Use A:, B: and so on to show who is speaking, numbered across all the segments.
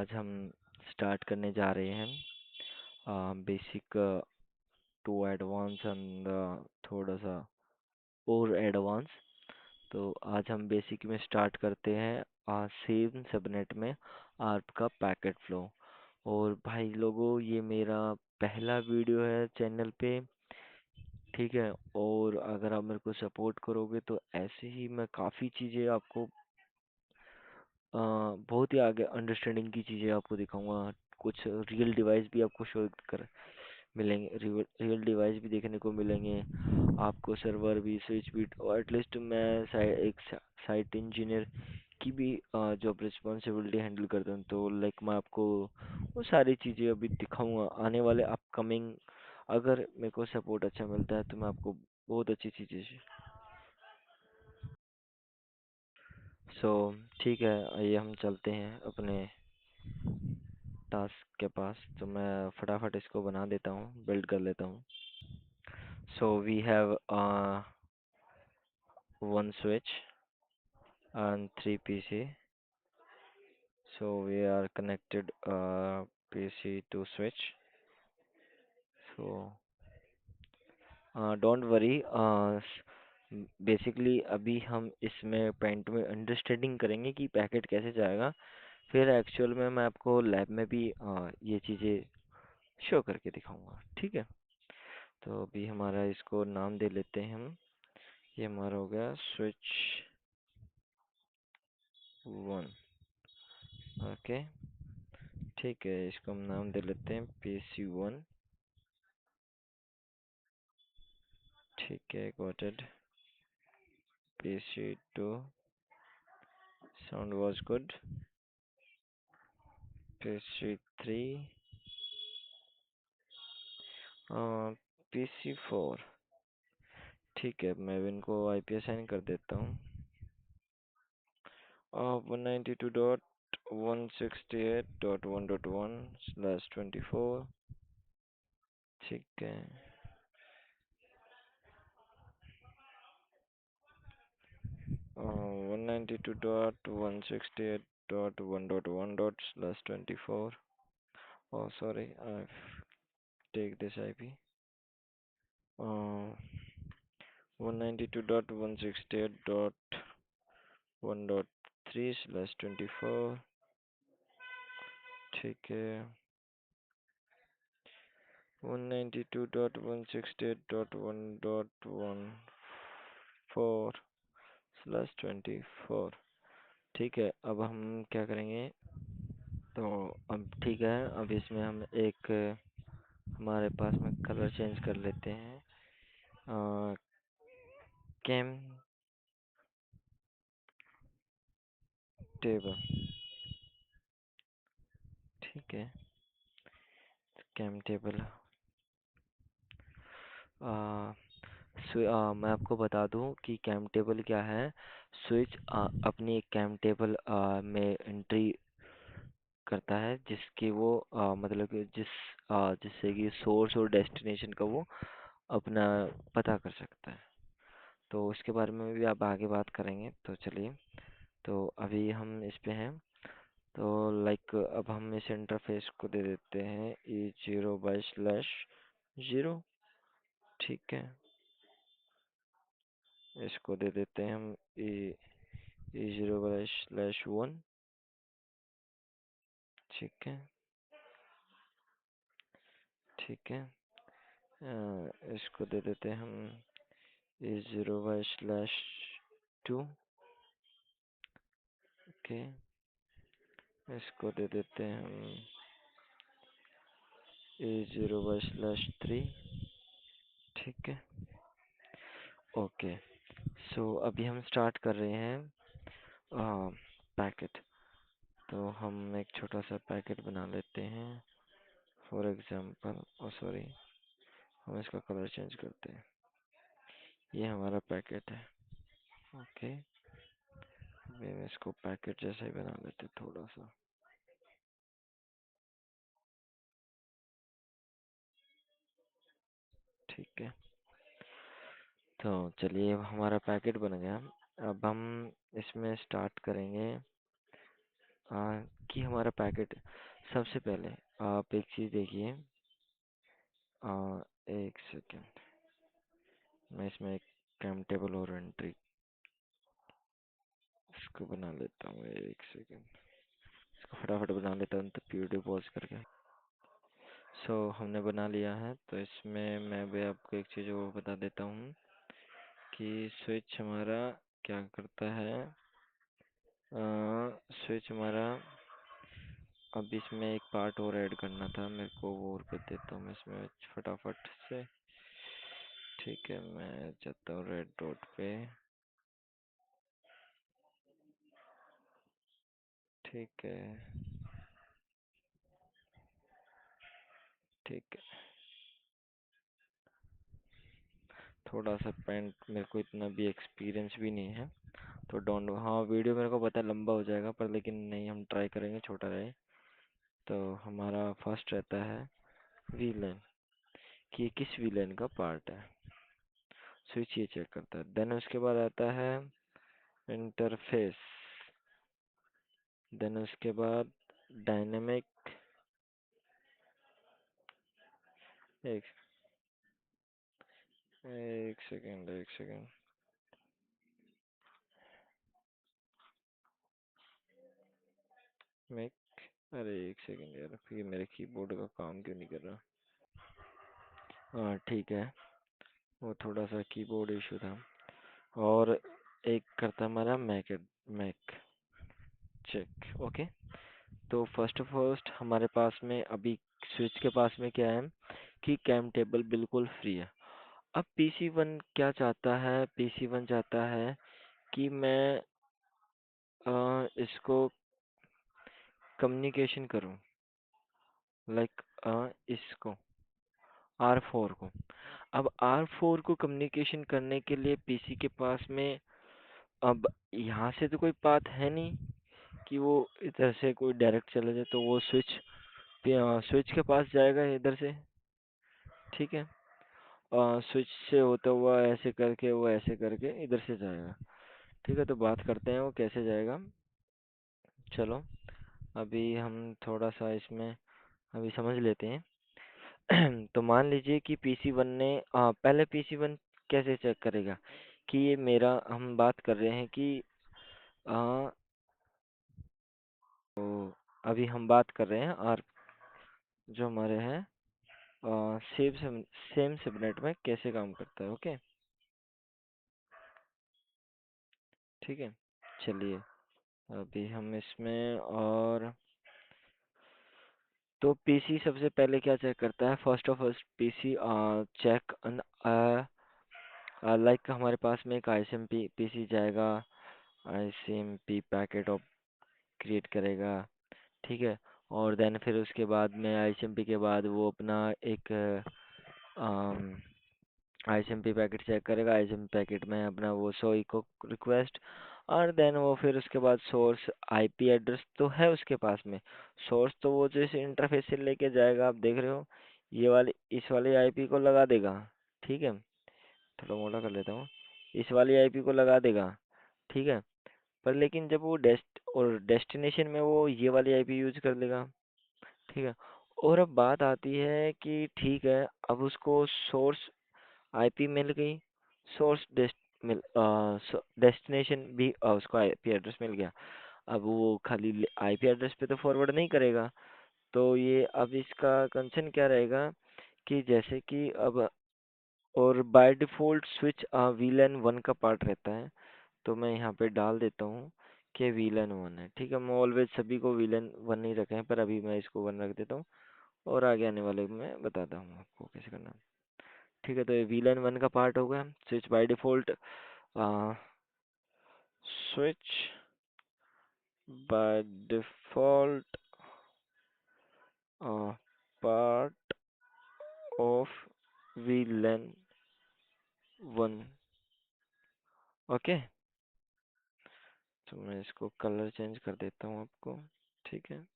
A: आज हम स्टार्ट करने जा रहे हैं बेसिक टू एडवांस एंड थोड़ा सा और एडवांस। तो आज हम बेसिक में स्टार्ट करते हैं सेम सबनेट में आर्प का पैकेट फ्लो। और भाई लोगों, ये मेरा पहला वीडियो है चैनल पे, ठीक है। और अगर आप मेरे को सपोर्ट करोगे तो ऐसे ही मैं काफ़ी चीज़ें आपको बहुत ही आगे अंडरस्टैंडिंग की चीज़ें आपको दिखाऊंगा। कुछ रियल डिवाइस भी आपको शो कर मिलेंगे, रियल डिवाइस भी देखने को मिलेंगे आपको, सर्वर भी, स्विच भी। और एटलीस्ट मैं एक साइट इंजीनियर की भी जॉब रिस्पॉन्सिबिलिटी हैंडल करता हूँ। तो लाइक मैं आपको वो सारी चीज़ें अभी दिखाऊंगा आने वाले अपकमिंग। अगर मेरे को सपोर्ट अच्छा मिलता है तो मैं आपको बहुत अच्छी चीज़ें। सो ठीक है, आइए हम चलते हैं अपने टास्क के पास। तो मैं फटाफट इसको बना देता हूँ, बिल्ड कर लेता हूँ। So we have one switch and three PC. So we are connected PC to switch. So don't worry. Basically अभी हम इसमें पेंट में अंडरस्टैंडिंग करेंगे कि पैकेट कैसे जाएगा। फिर एक्चुअल में मैं आपको लैब में भी ये चीज़ें शो करके दिखाऊंगा, ठीक है। तो अभी हमारा इसको नाम दे लेते हैं हम। ये हमारा हो गया स्विच 1। ओके, ठीक है, इसको हम नाम दे लेते हैं PC1। ठीक है, got it. PC2, sound was good. PC3, PC4। ठीक है, मैं भी इनको IP असाइन कर देता हूँ। 192.168.1.1/24। ठीक है, 192.168.1.1/24। Oh, sorry, I've take this IP. 192.168.1.3/24। ठीक है, 192.168.1.14/24। ठीक है, अब हम क्या करेंगे? तो अब ठीक है, अब इसमें हम एक हमारे पास में कलर चेंज कर लेते हैं। कैम टेबल, ठीक है, कैम टेबल। मैं आपको बता दूं कि कैम टेबल क्या है। स्विच अपनी कैम टेबल में एंट्री करता है, जिसकी वो मतलब कि जिससे कि सोर्स और डेस्टिनेशन का वो अपना पता कर सकता है। तो उसके बारे में भी आप आगे बात करेंगे, तो चलिए। तो अभी हम इस पे हैं। तो लाइक अब हम इस इंटरफेस को दे देते हैं E0/0। ठीक है, इसको दे देते हैं हम E0/1। ठीक है, ठीक है, इसको दे देते हैं हम E0/2। ओके, इसको दे देते हैं हम E0/3। ठीक है, ओके। सो अभी हम स्टार्ट कर रहे हैं पैकेट। तो हम एक छोटा सा पैकेट बना लेते हैं। फॉर एग्जांपल, ओ सॉरी, हम इसका कलर चेंज करते हैं। ये हमारा पैकेट है। ओके, अभी हम इसको पैकेट जैसा ही बना लेते हैं थोड़ा सा। ठीक है, तो चलिए, अब हमारा पैकेट बन गया। अब हम इसमें स्टार्ट करेंगे कि हमारा पैकेट सबसे पहले आप एक चीज़ देखिए। आ, एक सेकेंड, मैं इसमें एक टाइम टेबल और एंट्री इसको बना लेता हूँ। एक सेकेंड, इसको फटाफट बना लेता हूँ तो वीडियो पॉज करके। हमने बना लिया है, तो इसमें मैं भी आपको एक चीज़ और बता देता हूँ कि स्विच हमारा क्या करता है। स्विच हमारा, अब इसमें एक पार्ट और ऐड करना था मेरे को, वो और कर देता हूँ मैं इसमें फटाफट से। ठीक है, मैं जाता हूँ रेड डॉट पे। ठीक है, ठीक है। थोड़ा सा पेंट, मेरे को इतना भी एक्सपीरियंस भी नहीं है, तो डोंट। हाँ, वीडियो मेरे को पता है लंबा हो जाएगा, पर लेकिन नहीं, हम ट्राई करेंगे छोटा रहे। तो हमारा फर्स्ट रहता है वीलन, कि ये किस वीलन का पार्ट है। स्विच ये चेक करता है। देन उसके बाद आता है इंटरफेस। देन उसके बाद डायनेमिक। एक एक सेकेंड, एक सेकेंड। मैं, अरे एक सेकेंड यार, फिर मेरे कीबोर्ड का काम क्यों नहीं कर रहा। हाँ ठीक है, वो थोड़ा सा कीबोर्ड इशू था। और एक करता हमारा मैक, मैक चेक। ओके, तो फर्स्ट हमारे पास में अभी स्विच के पास में क्या है कि कैम टेबल बिल्कुल फ्री है। अब पीसी वन क्या चाहता है, पीसी वन चाहता है कि मैं इसको कम्युनिकेशन करूं, लाइक इसको R4 को। अब R4 को कम्युनिकेशन करने के लिए पीसी के पास में, अब यहाँ से तो कोई पाथ है नहीं कि वो इधर से कोई डायरेक्ट चले जाए, तो वो स्विच के पास जाएगा इधर से। ठीक है, स्विच से होता हुआ ऐसे करके, वो ऐसे करके इधर से जाएगा। ठीक है, तो बात करते हैं वो कैसे जाएगा। चलो, अभी हम थोड़ा सा इसमें अभी समझ लेते हैं। तो मान लीजिए कि पीसी वन ने पहले पीसी वन कैसे चेक करेगा कि ये मेरा, हम बात कर रहे हैं कि आ, तो अभी हम बात कर रहे हैं और जो हमारे हैं सेम सबनेट में कैसे काम करता है। ओके, ठीक है। चलिए, अभी हम इसमें और, तो पीसी सबसे पहले क्या चेक करता है, first of all PC check, like हमारे पास में एक आईएसएमपी पीसी जाएगा, आईएसएमपी पैकेट ऑफ क्रिएट करेगा। ठीक है, और देन फिर उसके बाद में आईएसएमपी के बाद वो अपना एक आईएसएमपी पैकेट चेक करेगा। आईएसएमपी पैकेट में अपना वो सो इको रिक्वेस्ट, और देन वो फिर उसके बाद सोर्स आईपी एड्रेस तो है उसके पास में। सोर्स तो वो जो इस इंटरफेस से लेके जाएगा, आप देख रहे हो, ये वाली इस वाली आईपी को लगा देगा। ठीक है, थोड़ा मोटा कर लेता हूँ, इस वाली आईपी को लगा देगा। ठीक है, पर लेकिन जब वो डेस्टिनेशन में वो ये वाली आईपी यूज कर लेगा। ठीक है, और अब बात आती है कि ठीक है, अब उसको सोर्स आईपी मिल गई, सोर्स डेस्टिनेशन भी उसको आईपी एड्रेस मिल गया। अब वो खाली आईपी एड्रेस पे तो फॉरवर्ड नहीं करेगा। तो ये अब इसका कंसर्न क्या रहेगा कि जैसे कि अब, और by default switch VLAN one का पार्ट रहता है। तो मैं यहाँ पे डाल देता हूँ कि वीलन वन है। ठीक है, मैं ऑलवेज सभी को वीलन वन नहीं रखे हैं, पर अभी मैं इसको वन रख देता हूँ, और आगे आने वाले में बताता हूँ आपको कैसे करना है। ठीक है, तो ये वीलन वन का पार्ट हो गया। Switch by default, switch by default part of VLAN one. Okay, तो मैं इसको कलर चेंज कर देता हूँ आपको। ठीक है,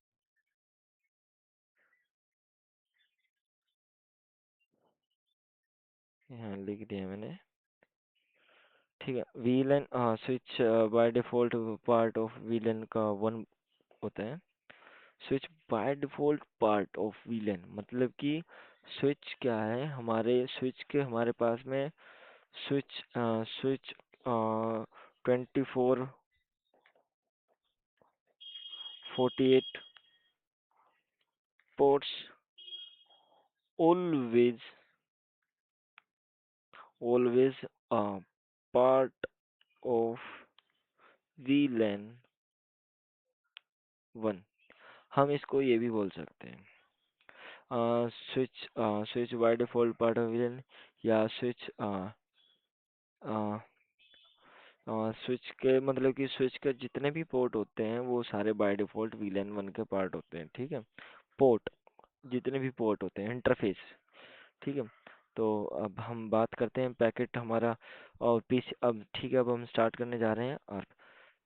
A: यहाँ लिख दिया मैंने। ठीक है, VLAN switch by default part of VLAN का वन होता है। Switch by default part of VLAN, मतलब कि स्विच क्या है, हमारे स्विच के हमारे पास में switch switch 24 48 ports always always a part of VLAN 1। हम इसको ये भी बोल सकते हैं, switch switch by default part of VLAN, या स्विच के मतलब कि स्विच के जितने भी पोर्ट होते हैं वो सारे बाय डिफॉल्ट VLAN 1 के पार्ट होते हैं, ठीक है। पोर्ट, जितने भी पोर्ट होते हैं, इंटरफेस, ठीक है। तो अब हम बात करते हैं पैकेट हमारा और पीस। अब ठीक है, अब हम स्टार्ट करने जा रहे हैं। और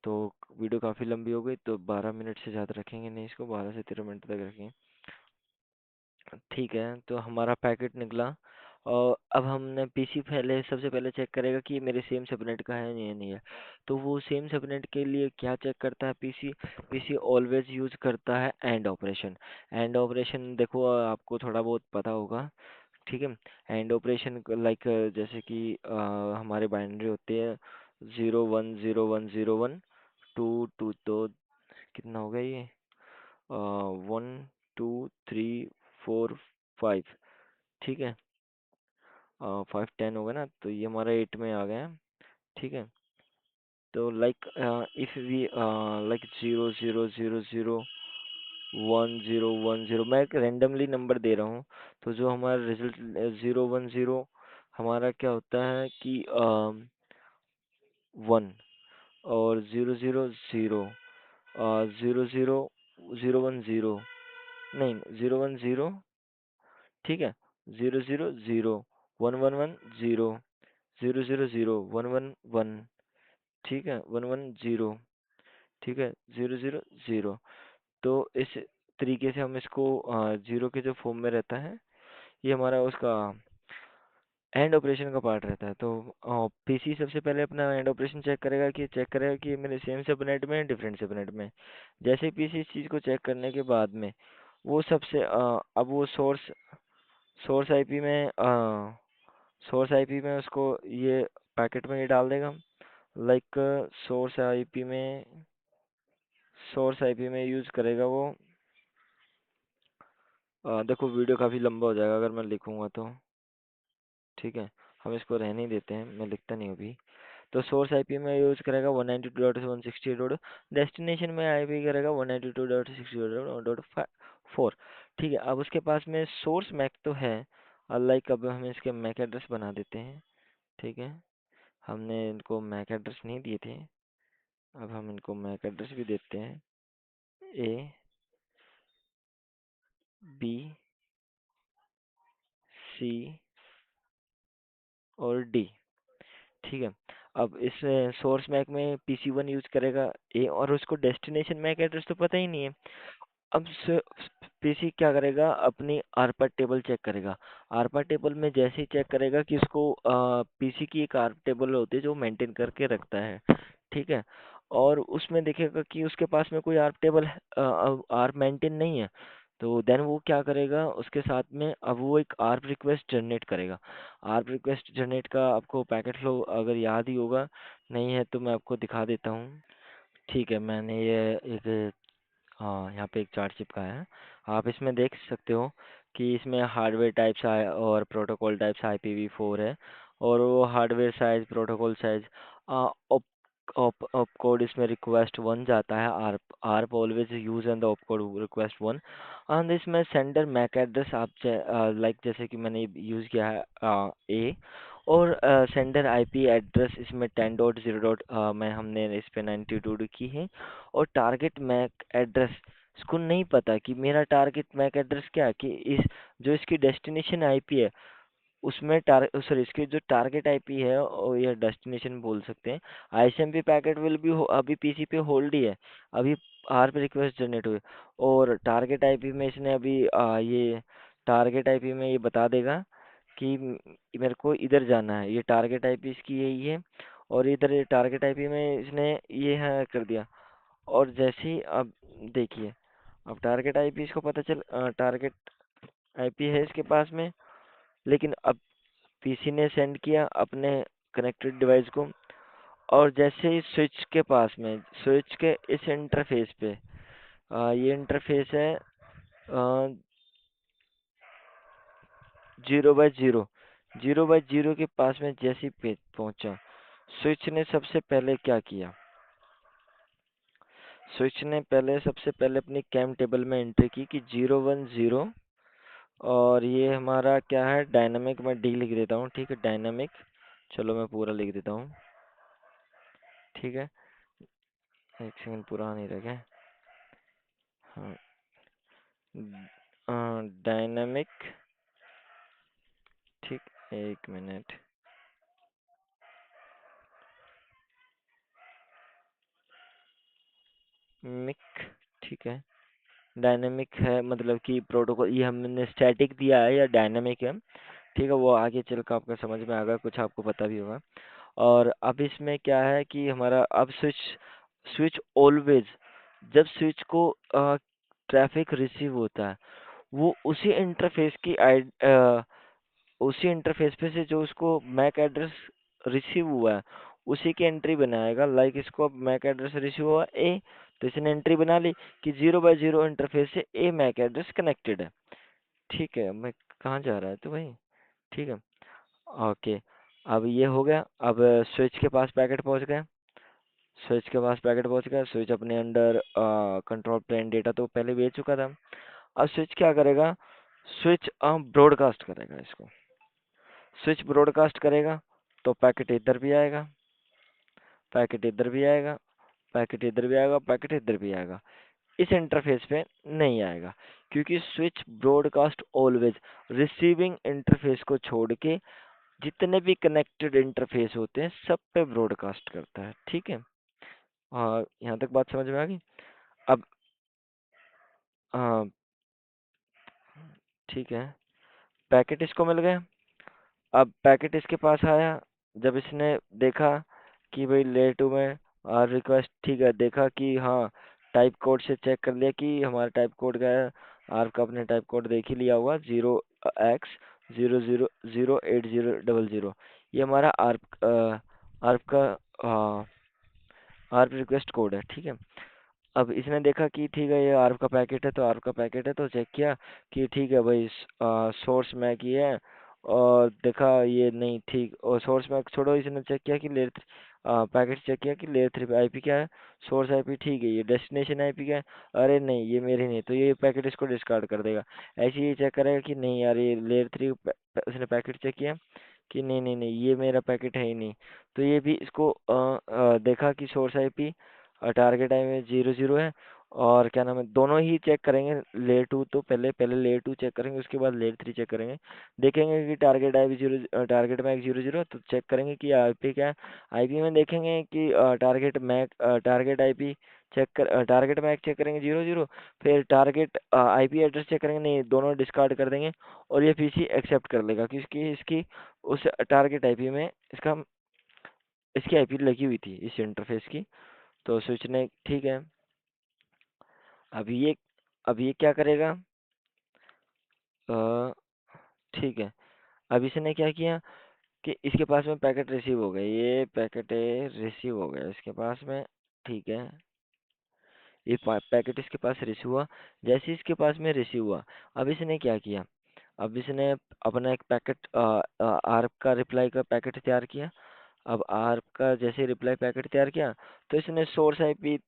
A: तो वीडियो काफ़ी लंबी हो गई, तो 12 मिनट से ज़्यादा रखेंगे नहीं, इसको 12 से 13 मिनट तक रखेंगे। ठीक है, तो हमारा पैकेट निकला। और अब हमने पीसी पहले सबसे पहले चेक करेगा कि ये मेरे सेम सबनेट का है या नहीं है। तो वो सेम सबनेट के लिए क्या चेक करता है पीसी? पीसी ऑलवेज यूज करता है एंड ऑपरेशन। एंड ऑपरेशन देखो, आपको थोड़ा बहुत पता होगा, ठीक है। एंड ऑपरेशन लाइक जैसे कि हमारे बाइनरी होते हैं 0 1 0 1 0 1, टू टू, तो कितना हो गया ये, 1 2 3 4 5, ठीक है। 5 10 हो गया ना, तो ये हमारा 8 में आ गया, ठीक है। तो लाइक इफ वी लाइक 0 0 0 0 1 0 1 0, मैं एक रेंडमली नंबर दे रहा हूँ। तो जो हमारा रिजल्ट 0 1 0, हमारा क्या होता है कि 1। और 0 0 0, 0 0 0 1 0, नहीं 0 1 0, ठीक है। 0 0 0 1 1 1 0, 0 0 0 1 1 1, ठीक है, 1 1 0, ठीक है, 0 0 0। तो इस तरीके से हम इसको जीरो के जो फॉर्म में रहता है, ये हमारा उसका एंड ऑपरेशन का पार्ट रहता है। तो पीसी सबसे पहले अपना एंड ऑपरेशन चेक करेगा कि ये मेरे सेम सबनेट में है, डिफरेंट सबनेट में है। जैसे ही पीसी इस चीज़ को चेक करने के बाद में वो सबसे अब वो सोर्स आईपी में उसको ये पैकेट में ये डाल देगा। लाइक सोर्स आईपी में यूज़ करेगा वो। देखो वीडियो काफ़ी लंबा हो जाएगा अगर मैं लिखूंगा तो, ठीक है। हम इसको रहने ही देते हैं, मैं लिखता नहीं हूँ अभी। तो सोर्स आईपी में यूज़ करेगा 192.168, डेस्टिनेशन में आईपी करेगा 192.168.4, ठीक है। अब उसके पास में सोर्स मैक तो है, लाइक अब हम इसके मैक एड्रेस बना देते हैं, ठीक है। हमने इनको मैक एड्रेस नहीं दिए थे, अब हम इनको मैक एड्रेस भी देते हैं, ए बी सी और डी, ठीक है। अब इस सोर्स मैक में PC1 यूज करेगा ए, और उसको डेस्टिनेशन मैक एड्रेस तो पता ही नहीं है। अब पीसी क्या करेगा, अपनी आरपा टेबल चेक करेगा। आरपा टेबल में जैसे ही चेक करेगा कि उसको पीसी की एक आरपा टेबल होती है जो मेंटेन करके रखता है, ठीक है। और उसमें देखेगा कि उसके पास में कोई आरपा टेबल आरप मेंटेन नहीं है। तो देन वो क्या करेगा, उसके साथ में अब वो एक आरप रिक्वेस्ट जनरेट करेगा। आरप रिक्वेस्ट जनरेट का आपको पैकेट फ्लो अगर याद ही होगा, नहीं है तो मैं आपको दिखा देता हूँ। ठीक है, मैंने ये एक हाँ, यहाँ पे एक चार्ट चिपकाया है। आप इसमें देख सकते हो कि इसमें हार्डवेयर टाइप्स और प्रोटोकॉल टाइप्स IPv4 है। और वो hardware size, protocol size, op op op code इसमें रिक्वेस्ट 1 जाता है। ARP always use and the op code request 1। And इसमें सेंडर मैक एड्रेस आप लाइक जैसे कि मैंने यूज़ किया है ए। और सेंडर आईपी एड्रेस इसमें 10.0 में हमने इस पे 92 की है। और टारगेट मैक एड्रेस, इसको नहीं पता कि मेरा टारगेट मैक एड्रेस क्या है, कि इस जो इसकी डेस्टिनेशन आईपी है उसमें सॉरी, इसकी जो टारगेट आईपी है और या डेस्टिनेशन बोल सकते हैं। आईएसएमपी पैकेट विल भी अभी पीसी पे होल्ड ही है, अभी आर पे रिक्वेस्ट जनरेट हुई। और टारगेट आईपी में इसने अभी ये टारगेट आईपी में ये बता देगा कि मेरे को इधर जाना है, ये टारगेट आईपी इसकी यही है। और इधर टारगेट आईपी में इसने ये है कर दिया। और जैसे ही अब देखिए, अब टारगेट आईपी इसको पता चल, टारगेट आईपी है इसके पास में, लेकिन अब पीसी ने सेंड किया अपने कनेक्टेड डिवाइस को, और जैसे ही स्विच के पास में, स्विच के इस इंटरफेस पे, ये इंटरफेस है 0/0, 0/0 के पास में जैसे ही पहुंचा, स्विच ने सबसे पहले क्या किया, स्विच ने पहले सबसे पहले अपनी कैम टेबल में एंट्री की कि 010, और ये हमारा क्या है, डायनामिक, मैं डी लिख देता हूँ, ठीक है, डायनामिक, चलो मैं पूरा लिख देता हूँ, ठीक है, एक सेकंड, पूरा नहीं रखे, हाँ, डायनामिक, ठीक, एक मिनट, मिक, ठीक है, डायनेमिक है, मतलब कि प्रोटोकॉल, ये हमने स्टैटिक दिया है या डायनेमिक है, ठीक है, वो आगे चल कर आपको समझ में आएगा, कुछ आपको पता भी होगा। और अब इसमें क्या है कि हमारा अब स्विच, स्विच ऑलवेज, जब स्विच को ट्रैफिक रिसीव होता है, वो उसी इंटरफेस की उसी इंटरफेस पे से जो उसको मैक एड्रेस रिसीव हुआ है, उसी की एंट्री बनाएगा। लाइक इसको अब मैक एड्रेस रिसीव हुआ ए, तो इसने एंट्री बना ली कि 0/0 इंटरफेस से ए मैक एड्रेस कनेक्टेड है। ठीक है, मैं कहाँ जा रहा है तो भाई, ठीक है, ओके, अब ये हो गया। अब स्विच के पास पैकेट पहुंच गया, स्विच के पास पैकेट पहुंच गया, स्विच अपने अंडर कंट्रोल प्लेन डेटा तो पहले भेज चुका था। अब स्विच क्या करेगा, स्विच ब्रॉडकास्ट करेगा इसको, स्विच ब्रॉडकास्ट करेगा, तो पैकेट इधर भी आएगा, पैकेट इधर भी आएगा, पैकेट इधर भी आएगा, पैकेट इधर भी आएगा, इस इंटरफेस पे नहीं आएगा, क्योंकि switch broadcast always receiving interface को छोड़ के जितने भी कनेक्टेड इंटरफेस होते हैं सब पे ब्रॉडकास्ट करता है। ठीक है, और यहाँ तक बात समझ में आ गई। अब हाँ, ठीक है, पैकेट इसको मिल गया। अब पैकेट इसके पास आया, जब इसने देखा कि भाई लेयर टू में रिक्वेस्ट, ठीक है, देखा कि हाँ, टाइप कोड से चेक कर लिया कि हमारा टाइप कोड क्या है, आर्क का अपने टाइप कोड देख ही लिया होगा, 0x00080000, ये हमारा आर्क आर्क का आर्क रिक्वेस्ट कोड है। ठीक है, अब इसने देखा कि ठीक है, ये आर्प का पैकेट है, तो आर्प का पैकेट है, तो चेक किया कि ठीक है भाई, सोर्स मैक ये है, और देखा ये नहीं ठीक, और सोर्स मैक छोड़ो, इसने चेक किया कि लेयर 3, पैकेट चेक किया कि लेयर 3 पे आईपी क्या है, सोर्स आईपी ठीक है, ये डेस्टिनेशन आईपी क्या है, अरे नहीं ये मेरी नहीं, तो ये पैकेट इसको डिस्कार्ड कर देगा। ऐसे ही चेक करेगा कि नहीं यार, ये लेयर 3 उसने पैकेट चेक किया कि नहीं नहीं नहीं, ये मेरा पैकेट है ही नहीं, तो ये भी इसको देखा कि सोर्स आईपी और टारगेट आई में 0/0 है, और क्या नाम है, दोनों ही चेक करेंगे, लेयर 2 तो पहले पहले लेयर 2 चेक करेंगे, उसके बाद लेयर 3 चेक करेंगे, देखेंगे कि टारगेट आई 0, टारगेट मैक 0/0 है, तो चेक करेंगे कि आईपी क्या है, आईपी में देखेंगे कि टारगेट आईपी चेक कर, टारगेट मैक चेक करेंगे 0/0, फिर टारगेट आईपी एड्रेस चेक करेंगे, नहीं दोनों डिस्कार्ड कर देंगे, और ये पीसी एक्सेप्ट कर लेगा क्योंकि इसकी उस टारगेट आईपी में इसकी आईपी लगी हुई थी इस इंटरफेस की, तो स्विच ने ठीक है। अभी ये अब ये क्या करेगा, अ, ठीक है, अब इसने क्या किया कि इसके पास में पैकेट रिसीव हो गए, ये पैकेट रिसीव हो गया इसके पास में, ठीक है, ये पैकेट इसके पास रिसीव हुआ, जैसे ही इसके पास में रिसीव हुआ, अब इसने क्या किया, अब इसने अपना एक पैकेट आर्प का रिप्लाई का पैकेट तैयार किया। अब आर्प का जैसे रिप्लाई पैकेट तैयार किया, तो इसने सोर्स आईपी